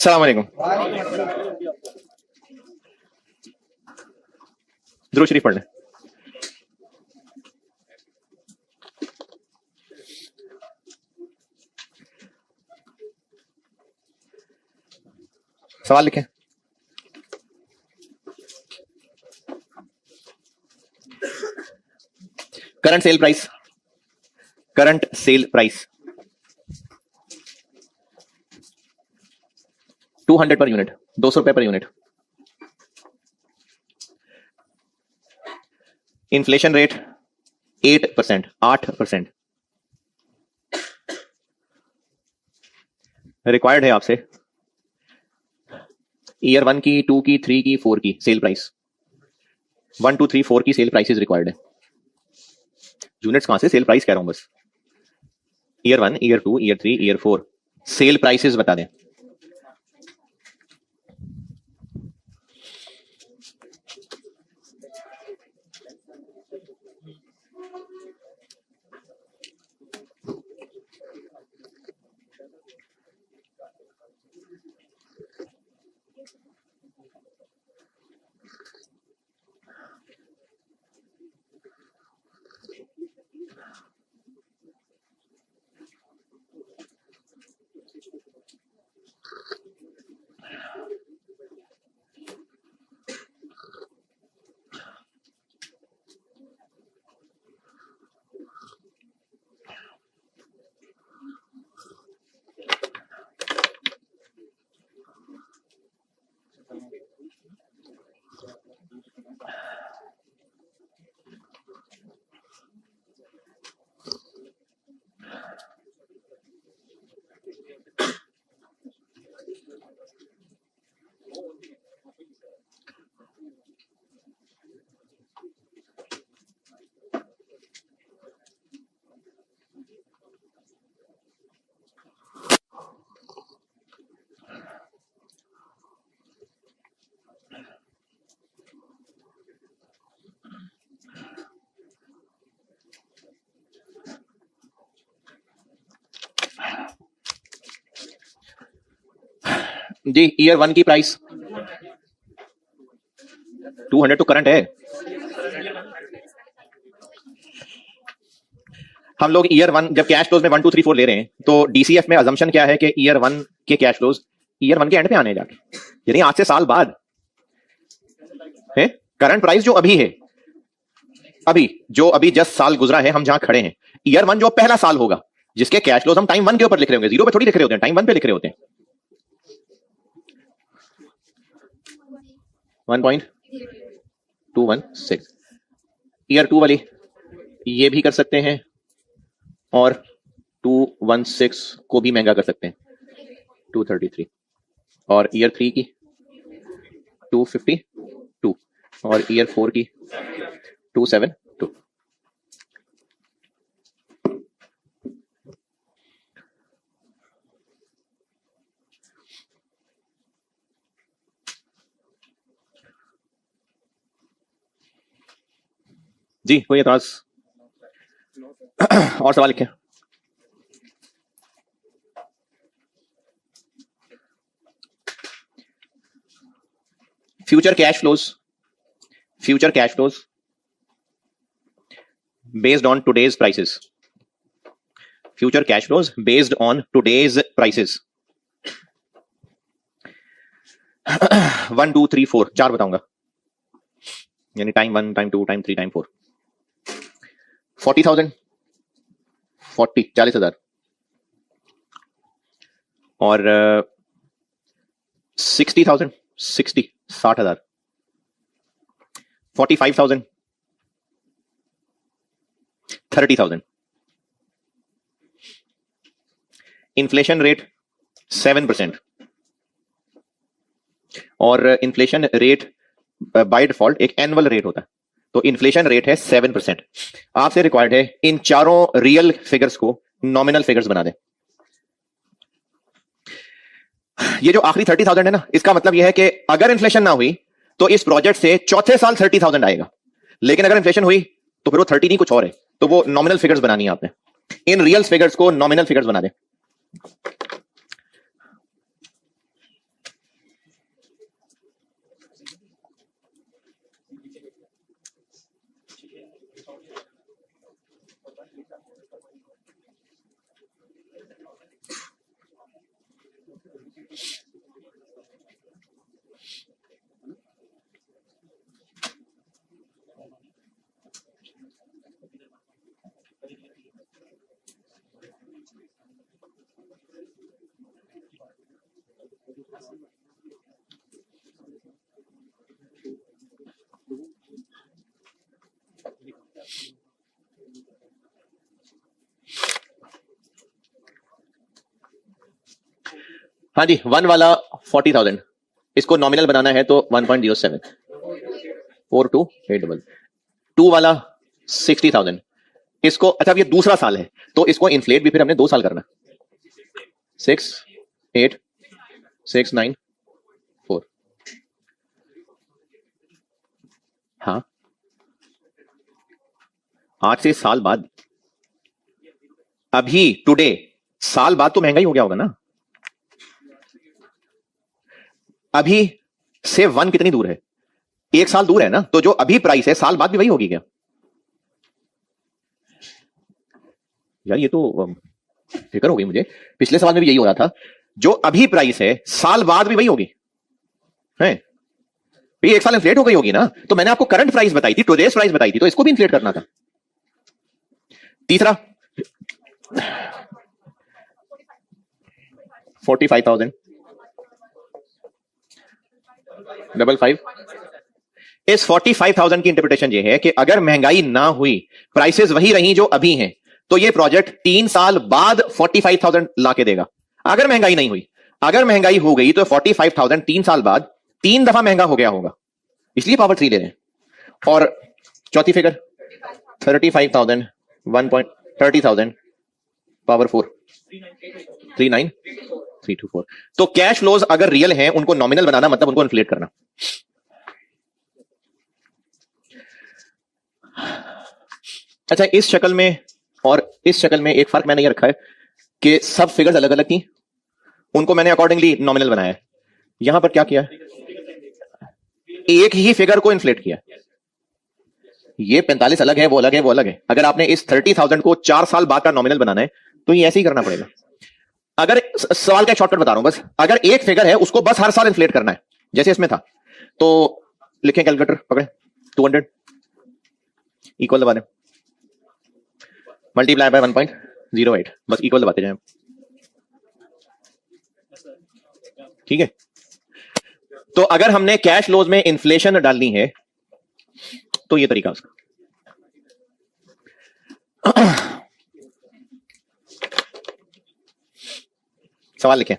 अस्सलाम वालेकुम। दुरूद शरीफ पढ़ लें। सवाल लिखें। Current sale price, current sale price 200 per unit, 200 रुपए per unit. Inflation rate 8%, 8%। Required है आपसे ईयर 1 की, 2 की, 3 की, 4 की सेल प्राइस। 1 2 3 4 की सेल प्राइसेस रिक्वायर्ड है। यूनिट्स कहां से, सेल प्राइस कह रहा हूं बस। Year 1, year 2, year 3, year 4 sale prices बता दें। जी ईयर 1 की प्राइस 200 तो करंट है। हम लोग ईयर 1 जब कैश फ्लोज में 1 2 3 4 ले रहे हैं तो डीसीएफ में अजम्पशन क्या है कि ईयर 1 के कैश फ्लोज ईयर 1 के एंड पे आने जाके, यानी आज से साल बाद है। करंट प्राइस जो अभी है, अभी जस्ट साल गुजरा है, हम जहां खड़े हैं, ईयर 1 जो पहला साल होगा जिसके कैश फ्लोज हम टाइम 1 के ऊपर लिख रहे होंगे, जीरो पे थोड़ी लिख रहे होते हैं, टाइम 1 पे लिख रहे होते हैं। 1.216 ईयर 2 वाली ये भी कर सकते हैं और 216 को भी महंगा कर सकते हैं, 233। और ईयर 3 की 252 और ईयर 4 की 272। जी कोई एतराज और सवाल लिखें। Future cash flows based on today's prices, future cash flows based on today's prices. 1 2 3 4 चार बताऊंगा, यानी टाइम 1, टाइम 2, टाइम 3, टाइम 4। 40,000 40,000 और 60,000 60,000 45,000 30,000। इन्फ्लेशन रेट 7% और इन्फ्लेशन रेट बाय डिफॉल्ट एक एनुअल रेट होता है, तो इन्फ्लेशन रेट है 7%। आपसे रिक्वायर्ड है इन चारों रियल फिगर्स को नॉमिनल फिगर्स बना दें। ये जो आखिरी 30,000 है ना, इसका मतलब यह है कि अगर इन्फ्लेशन ना हुई तो इस प्रोजेक्ट से चौथे साल 30,000 आएगा, लेकिन अगर इन्फ्लेशन हुई तो फिर वो 30 नहीं कुछ और है, तो वो नॉमिनल फिगर्स बनानी है आपने। इन रियल फिगर्स को नॉमिनल फिगर्स बना दें। हाँ जी, 1 वाला 40,000, इसको नॉमिनल बनाना है तो 1.07 42 2 वाला 60,000, इसको अच्छा अब ये दूसरा साल है तो इसको इन्फ्लेट भी फिर हमने 2 साल करना, 6 8 6 9 4। हाँ, आज से साल बाद, अभी टुडे साल बाद तो महंगा ही हो गया होगा ना। अभी से 1 कितनी दूर है, 1 साल दूर है ना, तो जो अभी प्राइस है साल बाद भी वही होगी क्या यार? ये तो फिक्र हो गई मुझे, पिछले सवाल में भी यही हो रहा था, जो अभी प्राइस है साल बाद भी वही होगी है, ये 1 साल इन्फ्लेट हो गई होगी ना। तो मैंने आपको करंट प्राइस बताई थी, टुडेस प्राइस बताई थी, तो इसको भी इन्फ्लेट करना था। तीसरा 45,000 55, इस 45,000 की इंटरप्रिटेशन ये है कि अगर महंगाई ना हुई, प्राइसेस वही रही जो अभी हैं, तो ये प्रोजेक्ट 3 साल बाद 45,000 लाके देगा। अगर महंगाई नहीं हुई, अगर महंगाई हो गई तो 45,000 3 साल बाद 3 दफा महंगा हो गया होगा, इसलिए पावर 3 ले रहे हैं। और चौथी फिगर 35,000 1.30,000 पावर 4 39324। तो कैश फ्लोज अगर रियल हैं उनको नॉमिनल बनाना मतलब उनको इन्फ्लेट करना। अच्छा, इस शक्ल में और इस शक्ल में एक फर्क मैंने ये रखा है कि सब फिगर्स अलग अलग थी, उनको मैंने अकॉर्डिंगली नॉमिनल बनाया है। यहां पर क्या किया, एक ही फिगर को इन्फ्लेट किया। ये 45 अलग है, वो अलग है, वो अलग है। अगर आपने इस 30,000 को 4 साल बाद का नॉमिनल बनाना है तो ये ऐसे ही करना पड़ेगा। अगर सवाल का शॉर्टकट बता रहा हूं बस, अगर एक फिगर है उसको बस हर साल इन्फ्लेट करना है जैसे इसमें था, तो लिखें, कैलकुलेटर पकड़े, 200 इक्वल दबा दें, मल्टीप्लाई बाय 1.08, बस इक्वल दबाते जाएं। ठीक है, तो अगर हमने कैश फ्लोज में इन्फ्लेशन डालनी है तो ये तरीका उसका। सवाल लिखें।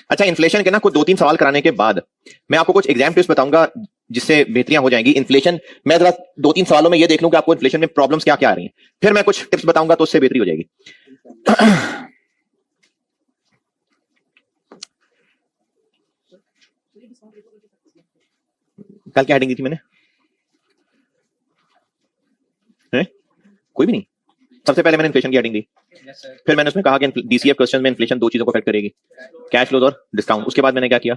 अच्छा, इन्फ्लेशन के ना कुछ 2-3 सवाल कराने के बाद मैं आपको कुछ एग्जाम टिप्स बताऊंगा जिससे बेहतरियां हो जाएंगी। इन्फ्लेशन मैं जरा 2-3 सवालों में ये देख लूं कि आपको इन्फ्लेशन में प्रॉब्लम्स क्या क्या आ रही हैं, फिर मैं कुछ टिप्स बताऊंगा तो उससे बेहतरी हो जाएगी। कल क्या हेडिंग दी थी मैंने? कोई भी नहीं। सबसे पहले मैंने इन्फ्लेशन की हेडिंग दी, फिर मैंने उसमें कहा कि डीसीएफ क्वेश्चन में इन्फ्लेशन 2 चीजों को अफेक्ट करेगी, कैश फ्लोज और डिस्काउंट। उसके बाद मैंने क्या किया,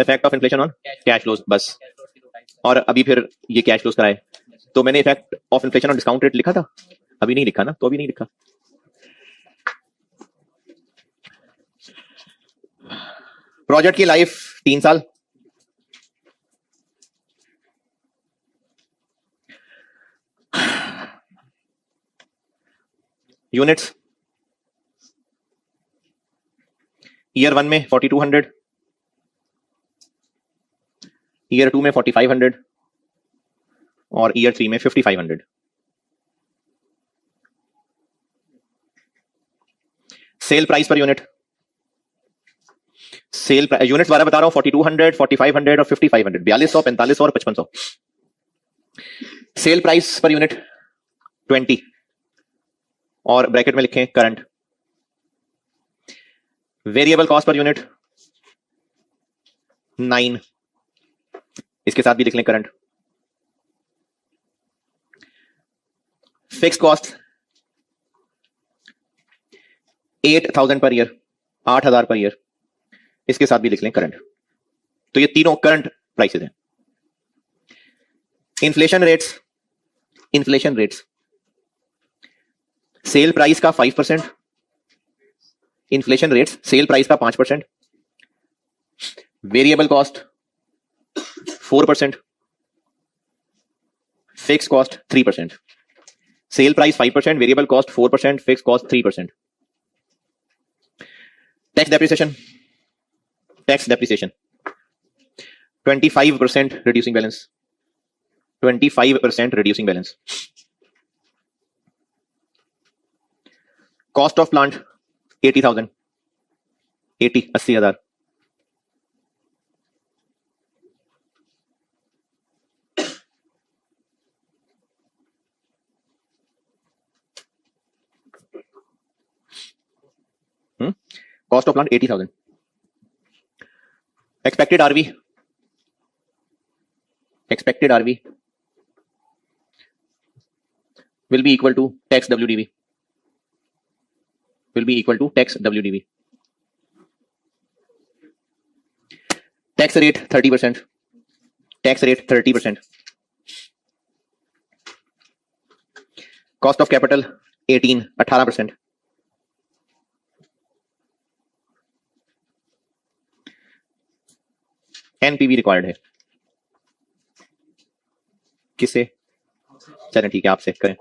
effect of inflation on cash flows, बस। और अभी फिर ये कैश फ्लोज कराए, तो मैंने effect of inflation on discount rate लिखा था, अभी नहीं लिखा ना, तो अभी नहीं लिखा। प्रोजेक्ट की लाइफ 3 साल, यूनिट्स ईयर 1 में 4200, ईयर 2 में 4500 और ईयर 3 में 5500। सेल प्राइस पर यूनिट, सेल यूनिट द्वारा बता रहा हूं, 4200, 4500 और 5500, 4200, 4500 और 5500। सेल प्राइस पर यूनिट 20 और ब्रैकेट में लिखें current. Variable cost per unit 9, इसके साथ भी लिख लें current. Fix cost 8,000 per year, 8,000 per year, इसके साथ भी लिख लें करंट। तो ये तीनों करंट प्राइसेस हैं। इन्फ्लेशन रेट्स सेल प्राइस का 5%, इन्फ्लेशन रेट्स सेल प्राइस का 5%, variable cost 4%, fix cost 3%। Sale price 5%, variable cost 4%, fix cost 3%। Tax depreciation 25% reducing balance, 25% reducing balance। Cost of plant 80,000, 80,000। Cost of plant 80,000। Expected RV will be equal to tax WDV, tax rate 30%, cost of capital 18% NPV required है। किससे? चलें ठीक है, आपसे करें।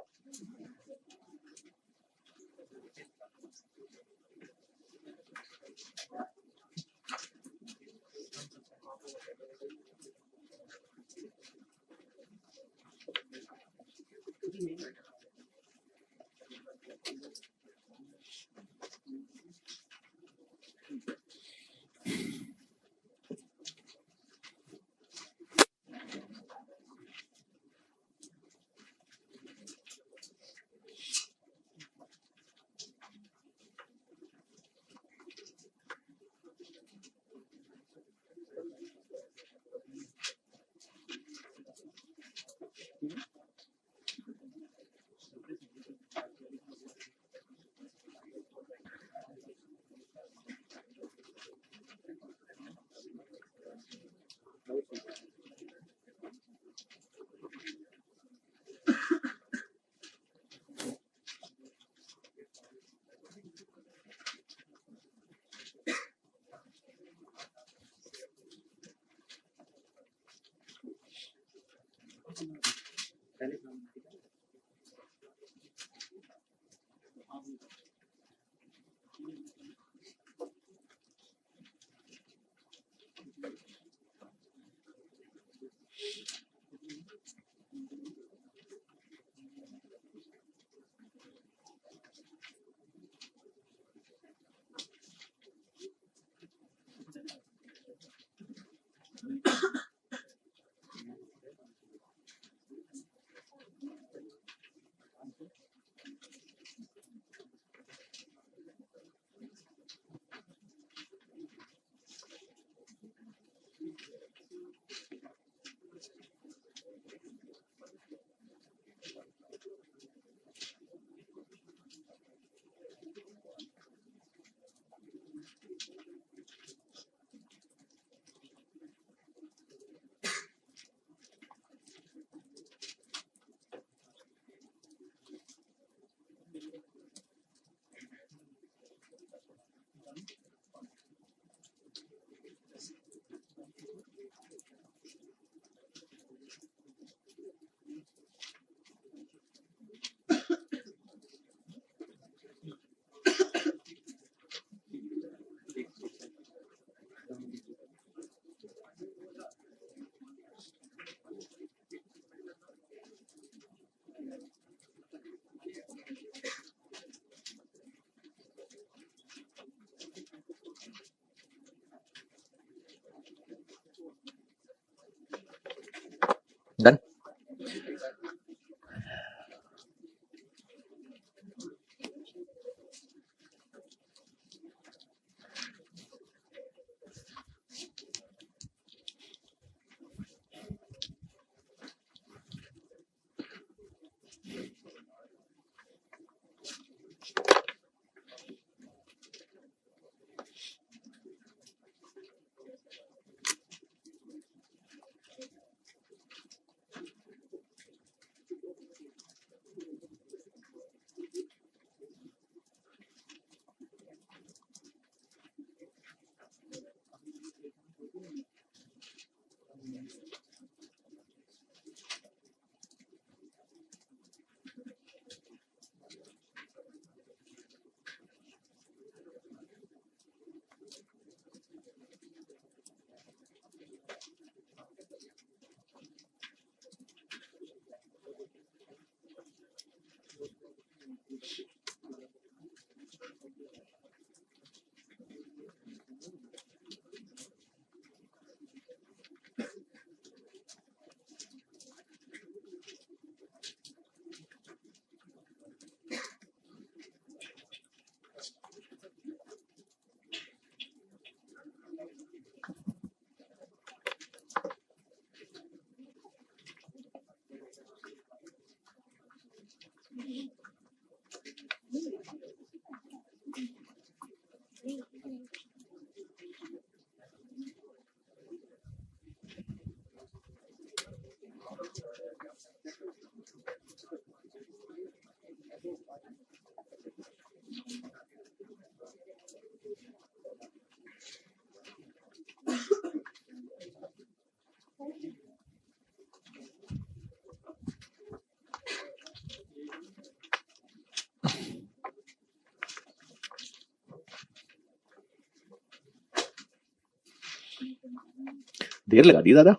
देर लगा दी दादा।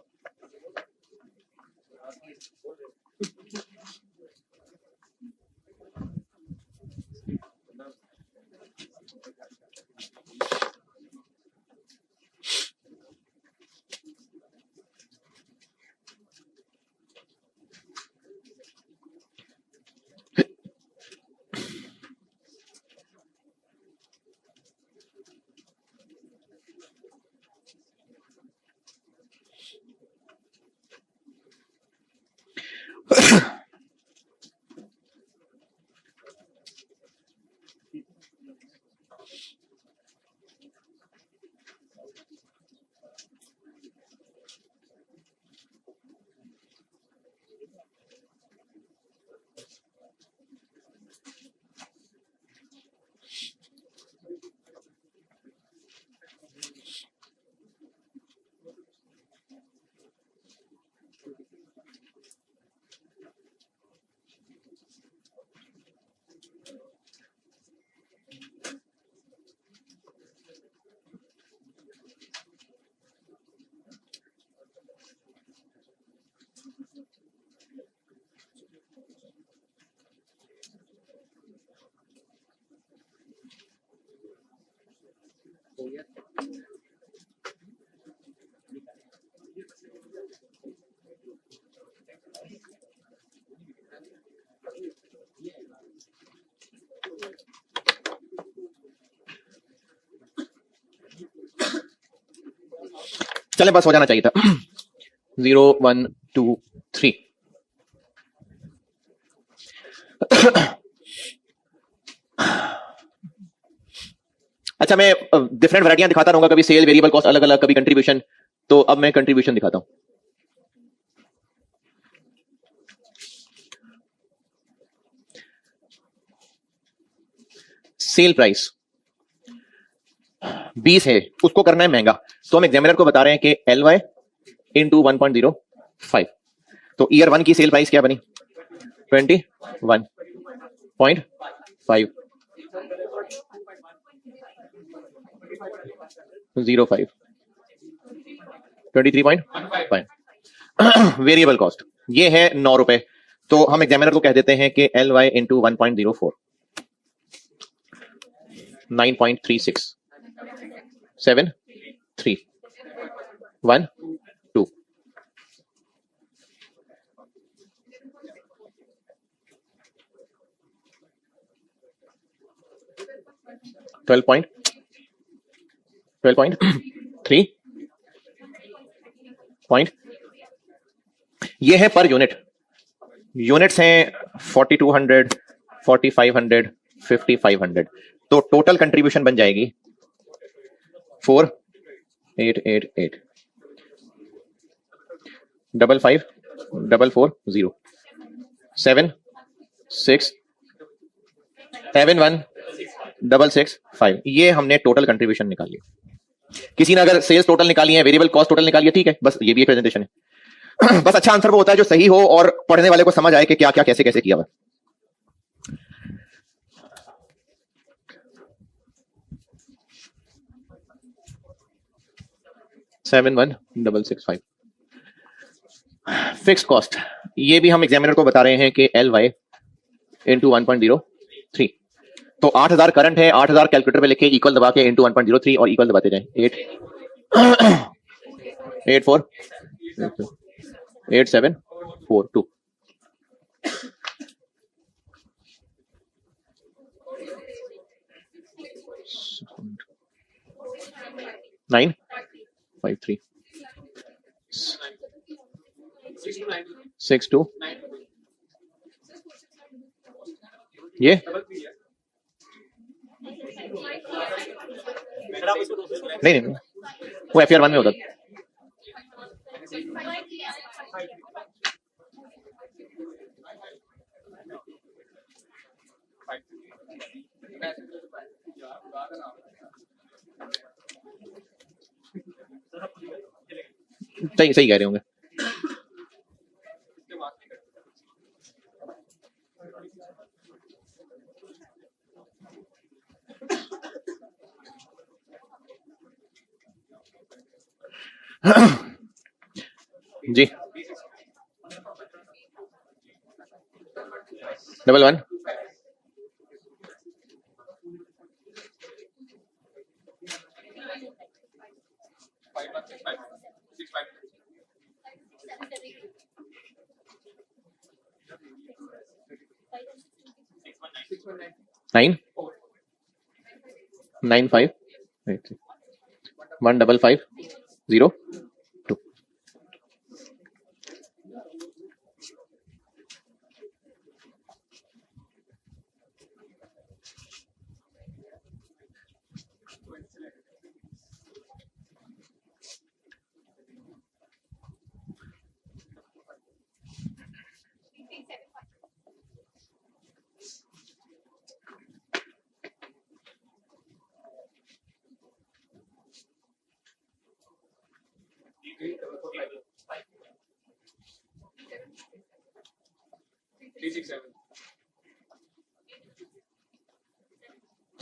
चले बस हो जाना चाहिए था। 0 1 2 3। अच्छा, मैं डिफरेंट वैरायटियां दिखाता रहूंगा, कभी सेल, वेरिएबल कॉस्ट अलग अलग, कभी कंट्रीब्यूशन। तो अब मैं कंट्रीब्यूशन दिखाता हूं। सेल प्राइस 20 है, उसको करना है महंगा, तो हम एग्जामिनर को बता रहे हैं कि LY इंटू 1.05। तो ईयर 1 की सेल प्राइस क्या बनी? 21.5 05 23.5। वेरिएबल कॉस्ट ये है 9 रुपए, तो हम एग्जामिनर को कह देते हैं कि LY into 1.04 9.36 7 3 1 2। Twelve point 12.3 point. ये है पर यूनिट। यूनिट्स हैं 4200, 4500, 5500। तो टोटल कंट्रीब्यूशन बन जाएगी 4888 55 440 7 6 7 1 6 6 5। ये हमने टोटल कंट्रीब्यूशन निकाली। किसी ने अगर सेल्स टोटल निकाली है, वेरिएबल कॉस्ट टोटल निकाली है, ठीक है, बस ये भी एक प्रेजेंटेशन है। बस अच्छा आंसर वो होता है जो सही हो और पढ़ने वाले को समझ आए कि क्या क्या कैसे कैसे किया हुआ। सेवन 1 6 6 5। फिक्स कॉस्ट ये भी हम एग्जामिनर को बता रहे हैं कि LY इंटू 1.03। तो 8000 करंट है, 8000 कैलकुलेटर पे लिखे, इक्वल दबा के इंटू 1.03 और इक्वल दबाते जाएं। 8 8 4 8 7 4 2। 9 5 3 6 2। ये नहीं नहीं, वो FR 1 में होता। सही सही कह रहे होंगे। जी 11 9 9 5 1 5 5 0 2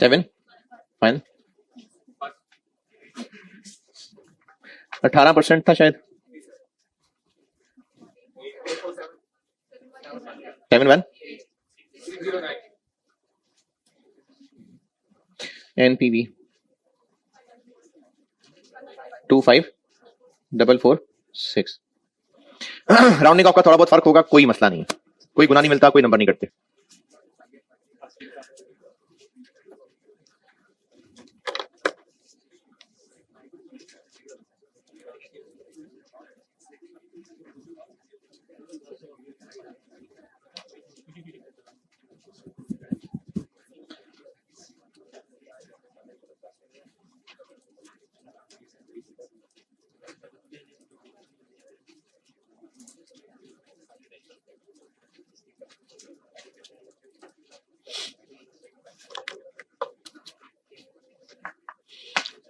7 फाइन 18% था शायद 7 1 NPV 2 5 4 4 6 राउंडिंग ऑफ का थोड़ा बहुत फर्क होगा, कोई मसला नहीं है, कोई गुना नहीं मिलता, कोई नंबर नहीं कटते।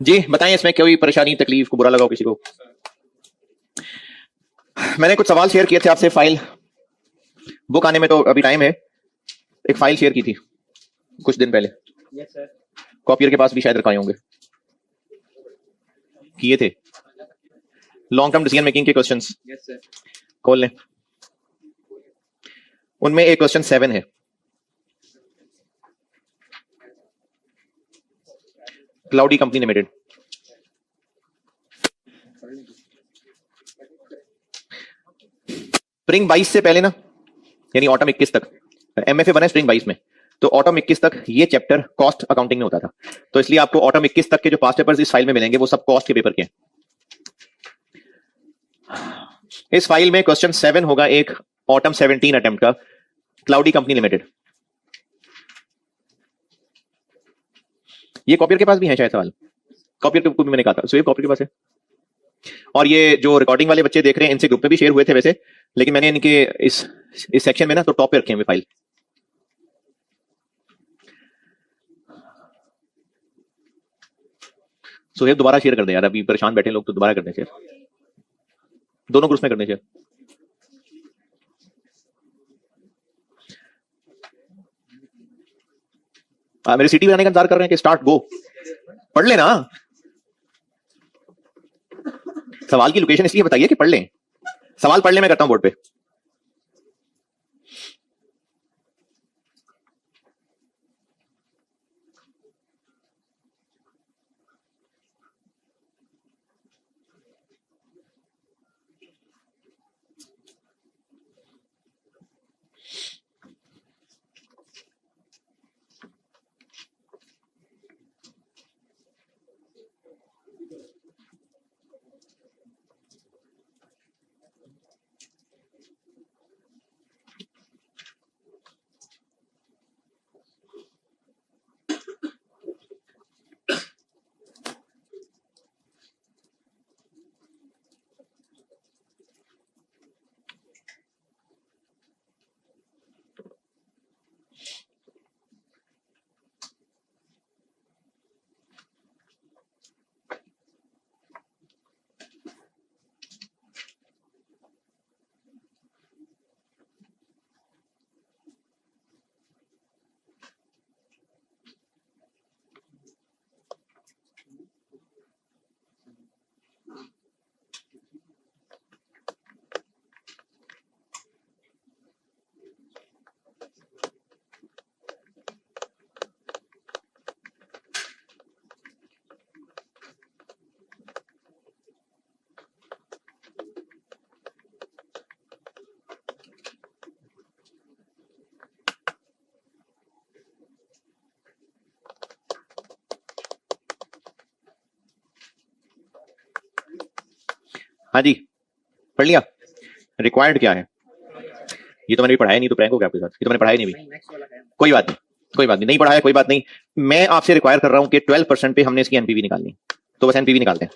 जी बताएं, इसमें कोई परेशानी, तकलीफ, को बुरा लगा हो किसी को? मैंने कुछ सवाल शेयर किए थे आपसे, फाइल बुक आने में तो अभी टाइम है। एक फाइल शेयर की थी कुछ दिन पहले। Yes sir. कॉपियर के पास भी शायद रखाए होंगे, किए थे लॉन्ग टर्म डिसीजन मेकिंग के क्वेश्चंस। Yes sir. खोल लें, उनमें एक क्वेश्चन 7 है। क्लाउडी कंपनी लिमिटेड, स्प्रिंग 22 से पहले ना, यानी ऑटम 21 तक MFA बना है स्प्रिंग 22 में, तो ऑटम 21 तक ये चैप्टर कॉस्ट अकाउंटिंग में होता था। तो इसलिए आपको ऑटम 21 तक के जो पास्ट पेपर्स इस फाइल में मिलेंगे वो सब कॉस्ट के पेपर के हैं। इस फाइल में क्वेश्चन 7 होगा एक ऑटम 17 अटेम्प्ट का, क्लाउडी कंपनी लिमिटेड। ये कॉपियर के पास भी है शायद सवाल, कॉपियर को भी मैंने कहा था, सो ये कॉपियर के पास है। और ये जो रिकॉर्डिंग वाले बच्चे देख रहे हैं, इनसे ग्रुप में भी शेयर हुए थे वैसे, लेकिन मैंने इनके इस सेक्शन में ना तो टॉप पे रखे हुए फाइल। सुहेब दोबारा शेयर कर दे यार, अभी परेशान बैठे लोग तो दोबारा कर दे शेयर, दोनों ग्रुप में कर दे शेयर। मेरे सिटी बनाने का इंतजार कर रहे हैं कि स्टार्ट गो, पढ़ लेना। सवाल की लोकेशन इसलिए बताइए कि पढ़ लें, सवाल पढ़ ले, मैं करता हूं बोर्ड पे। हाँ जी, पढ़ लिया। रिक्वायर्ड क्या है? ये तो मैंने भी पढ़ाया नहीं, तो प्रैंक हो गया आपके साथ। ये तो मैंने पढ़ाया नहीं भी। कोई बात नहीं, कोई बात नहीं, नहीं पढ़ाया कोई बात नहीं। मैं आपसे रिक्वायर कर रहा हूं कि 12% पे हमने इसकी एनपीवी निकालनी, तो बस एनपीवी निकालते हैं।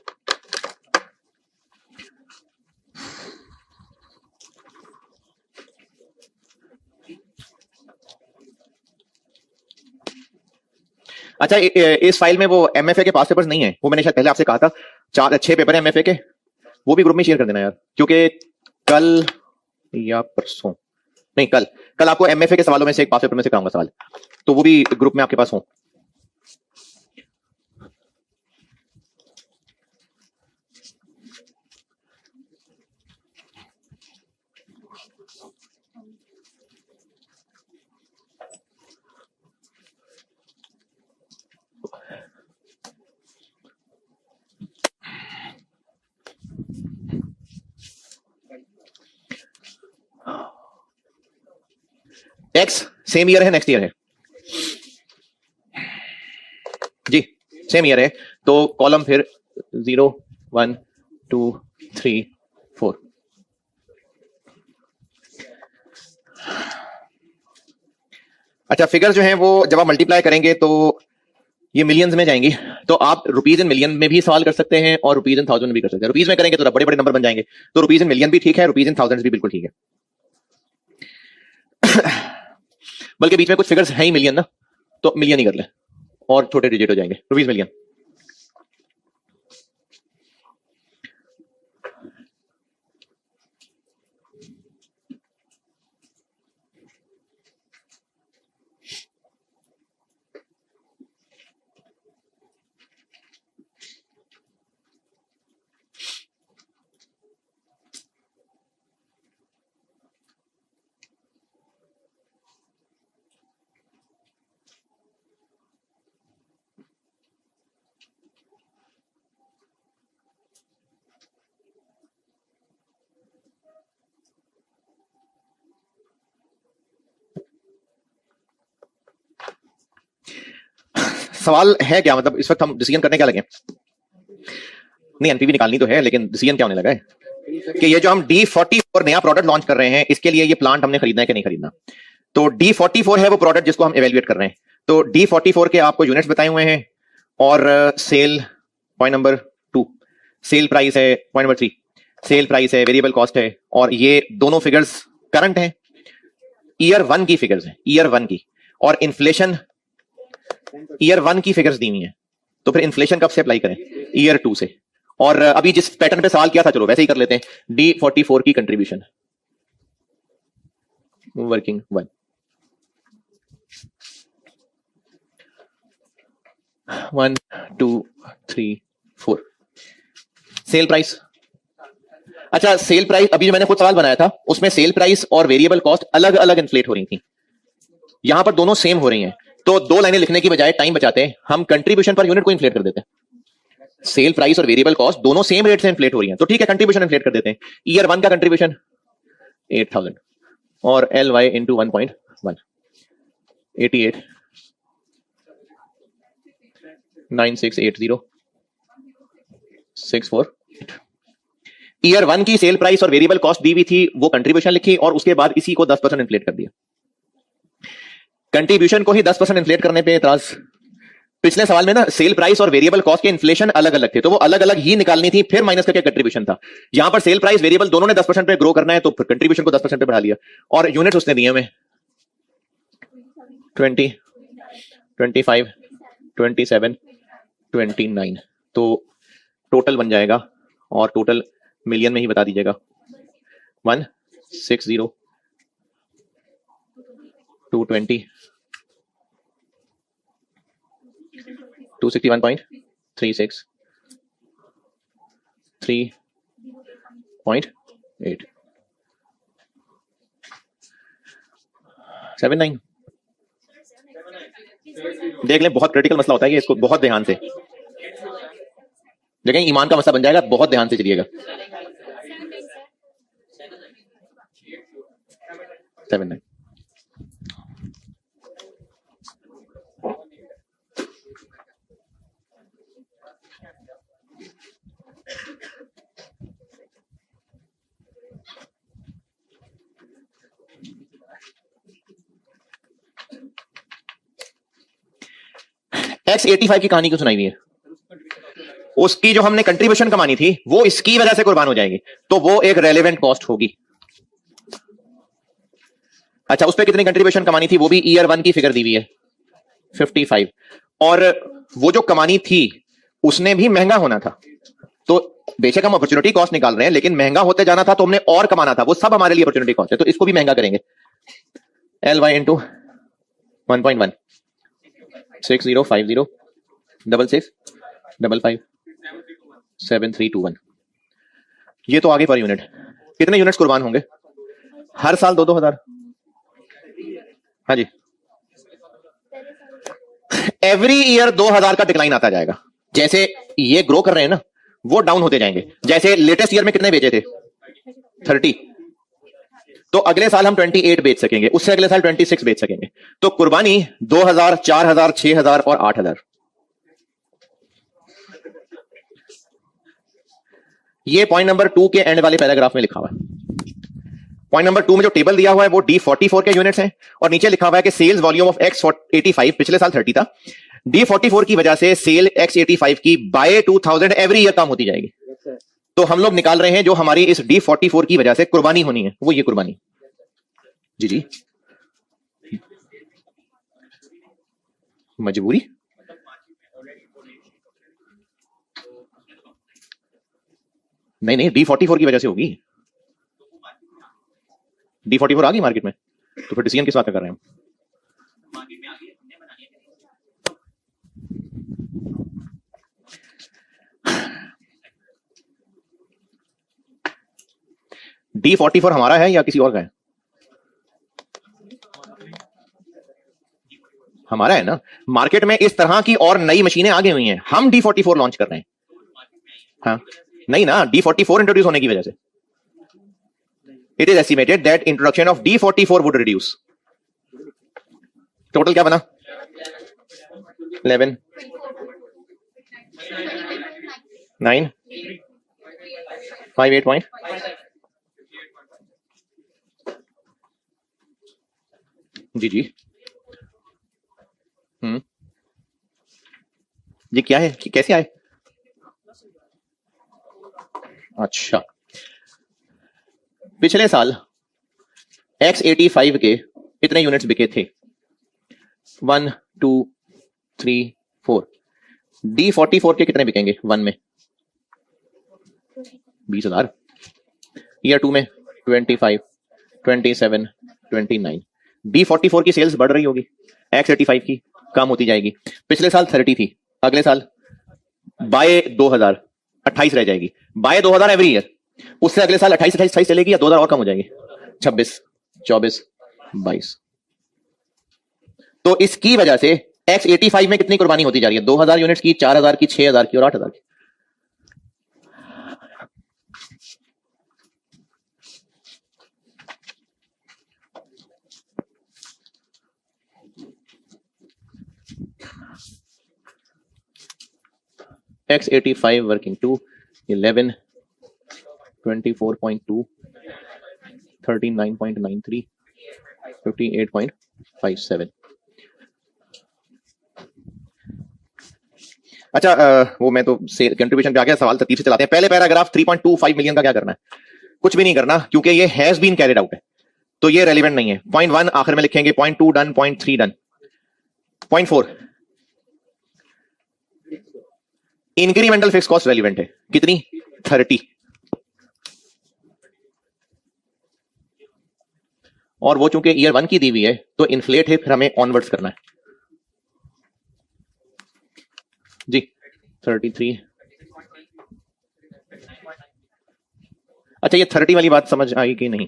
अच्छा, इस फाइल में वो एमएफए के पास पेपर्स नहीं है, वो मैंने शायद पहले आपसे कहा था। 4-6 पेपर है एमएफए के, वो भी ग्रुप में शेयर कर देना यार, क्योंकि कल या परसों, नहीं कल, कल आपको एमएफए के सवालों में से एक पास पेपर में से कराऊंगा सवाल, तो वो भी ग्रुप में आपके पास हो। टैक्स सेम ईयर है, नेक्स्ट ईयर है जी, सेम ईयर है। तो कॉलम फिर 0 1 2 3 4। अच्छा, फिगर जो है वो जब आप मल्टीप्लाई करेंगे तो ये मिलियंस में जाएंगी, तो आप रुपीज इन मिलियन में भी सवाल कर सकते हैं और रुपीज इन थाउजेंड भी कर सकते हैं। रुपीज में करेंगे तो बड़े बड़े नंबर बन जाएंगे, तो रुपीज इन मिलियन भी ठीक है, रुपीज इन थाउजेंड भी बिल्कुल ठीक है। बल्कि बीच में कुछ फिगर्स है ही मिलियन ना, तो मिलियन ही कर ले और छोटे डिजिट हो जाएंगे, रुपीज मिलियन। सवाल है क्या, मतलब इस वक्त हम डिसीजन करने क्या लगे? नहीं, एनपीवी निकालनी तो है, लेकिन डिसीजन क्या होने लगा है कि ये जो हम D44 नया प्रोडक्ट लॉन्च कर रहे हैं, इसके लिए ये प्लांट हमने खरीदना है कि नहीं खरीदना। तो D44 है वो प्रोडक्ट जिसको हम एवेल्युएट कर रहे हैं। तो D44 के आपको यूनिट्स बताए हुए हैं, और cell point number 2, sale price है पॉइंट नंबर 3, सेल प्राइस है, वेरिएबल कॉस्ट है, और ये दोनों फिगर्स करंट हैं, ईयर 1 की फिगर्स हैं, ईयर 1 की, और इन्फ्लेशन ईयर 1 की फिगर्स दी हुई हैं। तो फिर इन्फ्लेशन कब से अप्लाई करें? ईयर 2 से। और अभी जिस पैटर्न पे सवाल किया था, चलो वैसे ही कर लेते हैं। D44 की कंट्रीब्यूशन वर्किंग 1, 1 2 3 4, सेल प्राइस। अच्छा, सेल प्राइस अभी जो मैंने खुद सवाल बनाया था उसमें सेल प्राइस और वेरिएबल कॉस्ट अलग अलग इन्फ्लेट हो रही थी, यहां पर दोनों सेम हो रही हैं। तो 2 लाइनें लिखने की बजाय टाइम बचाते हैं, हम कंट्रीब्यूशन पर यूनिट को इन्फ्लेट कर देते हैं। सेल प्राइस और वेरिएबल कॉस्ट दोनों सेम रेट से इन्फ्लेट हो रही हैं, तो ठीक है, कंट्रीब्यूशन इन्फ्लेट कर देते हैं। ईयर 1 का कंट्रीब्यूशन 8000 और LY इंटू 1.1, 88 9680 648। ईयर 1 की सेल प्राइस और वेरिएबल कॉस्ट दी हुई थी, वो कंट्रीब्यूशन लिखी, और उसके बाद इसी को 10% इन्फ्लेट कर दिया। कंट्रीब्यूशन को ही 10% इन्फ्लेट करने पे एतराज। पिछले सवाल में ना सेल प्राइस और वेरिएबल कॉस्ट के इन्फ्लेशन अलग अलग थे, तो वो अलग अलग ही निकालनी थी, फिर माइनस करके कंट्रीब्यूशन था। यहां पर सेल प्राइस वेरिएबल दोनों ने 10% पे ग्रो करना है, तो फिर कंट्रीब्यूशन को 10% पे बढ़ा लिया, और यूनिट्स उसने दिए हमें 20 25 27 29। तो टोटल बन जाएगा, और टोटल मिलियन में ही बता दीजिएगा, 160 220 261.36 3.8 79। देख लें, बहुत क्रिटिकल मसला होता है कि इसको बहुत ध्यान से देखें, ईमान का मसला बन जाएगा, बहुत ध्यान से चलिएगा। 79। X85 की कहानी क्यों सुनाई हुई है? उसकी जो हमने कंट्रीब्यूशन कमानी थी वो इसकी वजह से कुर्बान हो जाएगी, तो वो एक रेलेवेंट कॉस्ट होगी। अच्छा, उस पर कितनी कंट्रीब्यूशन कमानी थी वो भी ईयर 1 की फिगर दी हुई है 55, और वो जो कमानी थी उसने भी महंगा होना था। तो बेशक हम अपॉर्चुनिटी कॉस्ट निकाल रहे हैं, लेकिन महंगा होते जाना था तो हमने और कमाना था, वो सब हमारे लिए अपॉर्चुनिटी कॉस्ट है, तो इसको भी महंगा करेंगे। LY इंटू 1.1 6050 66 55 7321, ये तो आगे पर यूनिट। कितने यूनिट्स कुर्बान होंगे हर साल? 2-2 हजार। हाँ जी, एवरी ईयर 2000 का डिक्लाइन आता जाएगा। जैसे ये ग्रो कर रहे हैं ना, वो डाउन होते जाएंगे। जैसे लेटेस्ट ईयर में कितने बेचे थे? 30, तो अगले साल हम 28 बेच सकेंगे, उससे अगले साल 26 बेच सकेंगे। तो कुर्बानी 2000, 4000, 6000 और 8000। ये पॉइंट नंबर 2 के एंड वाले पैराग्राफ में लिखा हुआ है। पॉइंट नंबर 2 में जो टेबल दिया हुआ है वो D44 के यूनिट्स हैं, और नीचे लिखा हुआ है कि सेल्स वॉल्यूम ऑफ X85 पिछले साल 30 था, D44 की वजह से सेल X85 की बाय 2000 एवरी ईयर कम होती जाएगी। तो हम लोग निकाल रहे हैं जो हमारी इस D44 की वजह से कुर्बानी होनी है, वो ये कुर्बानी। जी जी, मजबूरी नहीं नहीं, D44 की वजह से होगी। D44 आ गई मार्केट में, तो फिर डिसीजन किस बात का कर रहे हैं हम? D44 हमारा है या किसी और का है? हमारा है ना। मार्केट में इस तरह की और नई मशीनें आ गई हुई हैं, हम D44 लॉन्च कर रहे हैं। हाँ नहीं ना, D44 इंट्रोड्यूस होने की वजह से। It is estimated that introduction of D44 would reduce. Total क्या बना? 11 9 58 पॉइंट। जी जी, ये क्या है, कैसे आए? अच्छा, पिछले साल X85 के कितने यूनिट्स बिके थे? 1 2 3 4। D44 के कितने बिकेंगे 1 में? 20,000। ईयर 2 में 25 27 29। D44 की सेल्स बढ़ रही होगी, X85 की कम होती जाएगी। पिछले साल 30 थी, अगले साल बाय 2000 28 रह जाएगी, बाय 2000 एवरी ईयर। उससे अगले साल 28 28 चलेगी या 2000 और कम हो जाएगी, 26 24 22। तो इसकी वजह से X85 में कितनी कुर्बानी होती जा रही है? 2000 यूनिट्स की, 4000 की, 6000 की और 8000 की। X85 working 2 11 24.2 39.93 58.57। अच्छा, वो मैं तो से कंट्रीब्यूशन पे आ गया, सवाल तरतीब से चलाते हैं। पहले पैराग्राफ 3.25 मिलियन का क्या करना है? कुछ भी नहीं करना, क्योंकि ये हैज बीन कैरिड आउट है, तो ये रेलिवेंट नहीं है। पॉइंट 1 आखिर में लिखेंगे, point 2 done, point 3 done. Point 4 incremental fix cost relevant है, कितनी? 30। और वो चूंकि ईयर 1 की दी हुई है तो इन्फ्लेट है, फिर हमें ऑनवर्ड्स करना है। जी 33। अच्छा, ये 30 वाली बात समझ आई कि नहीं?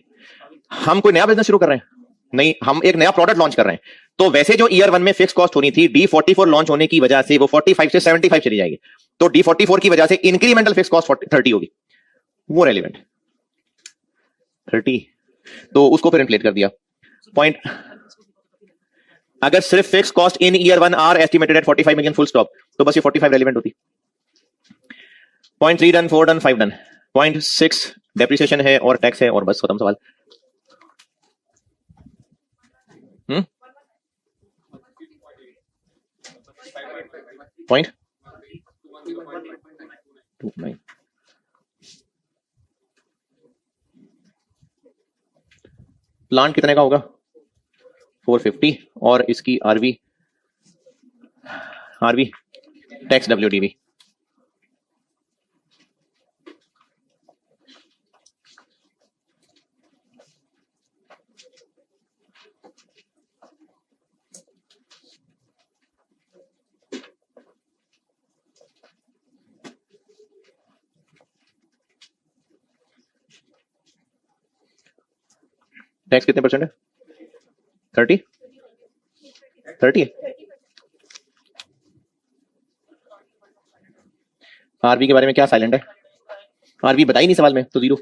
हम कोई नया बिजनेस शुरू कर रहे हैं? नहीं, हम एक नया प्रोडक्ट लॉन्च कर रहे हैं। तो वैसे जो ईयर 1 में फिक्स कॉस्ट होनी थी, D44 लॉन्च होने की वजह से वो 45 से 75 चली जाएगी। तो D44 की वजह से इंक्रीमेंटल फिक्स कॉस्ट 30 होगी, वो रेलिवेंट 30, तो उसको फिर इन्फ्लेट कर दिया। पॉइंट, अगर सिर्फ fix cost in year 1 are estimated at 45 million full stop, तो बस ये 45 रेलिवेंट होती। Point 3 done, 4 done, 5 done. Point 6 depreciation है और टैक्स है, और बस खत्म सवाल। 0.29। प्लांट कितने का होगा? 450 और इसकी आरवी टैक्स WDV टैक्स कितने परसेंट है? 30 आरबी के बारे में क्या साइलेंट है? आरबी बता ही नहीं सवाल में, तो 0।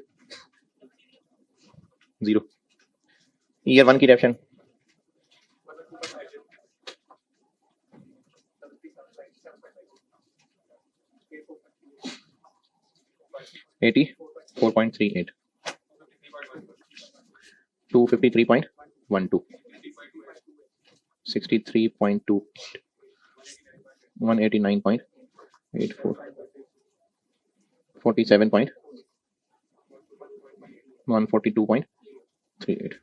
ईयर 1 की डेफिनेशन $84.38 $253.12 $63.2 $189.84 $47.142.38।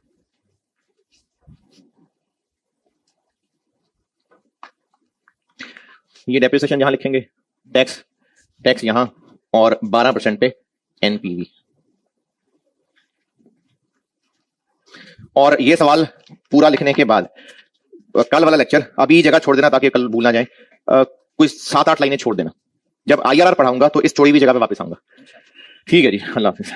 ये डेप्रिसिएशन यहां लिखेंगे, टैक्स यहां, और 12% पे एनपीवी। और ये सवाल पूरा लिखने के बाद कल वाला लेक्चर अभी जगह छोड़ देना ताकि कल भूल ना जाए, कोई 7-8 लाइनें छोड़ देना। जब IRR पढ़ाऊंगा तो इस छोड़ी हुई जगह पे वापस आऊंगा। ठीक है जी, अल्लाह हाफिज।